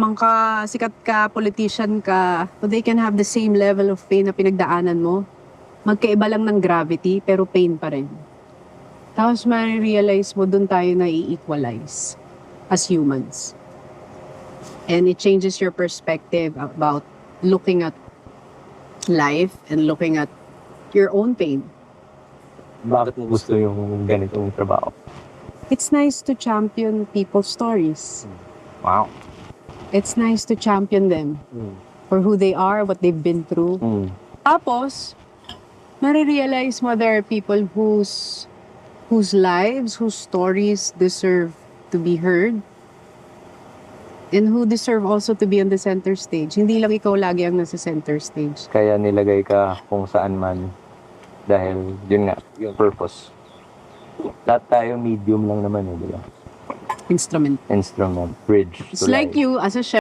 Ka, sikat ka, politician ka, so they can have the same level of pain na pinagdaanan mo. Magkaiba lang ng gravity, pero pain pa rin. Tapos ma-realize mo, dun tayo na i-equalize as humans. And it changes your perspective about looking at life and looking at your own pain. Bakit mo gusto yung ganitong trabaho? It's nice to champion people's stories. Wow. It's nice to champion them for who they are, what they've been through. Tapos, marirealize mo there are people whose lives, whose stories deserve to be heard and who deserve also to be on the center stage. Hindi lang ikaw lagi ang nasa center stage. Kaya nilagay ka kung saan man dahil yun nga, yung purpose. Lahat tayo medium lang naman di ba? Instrument. Instrument, bridge It's to like life. you as a chef.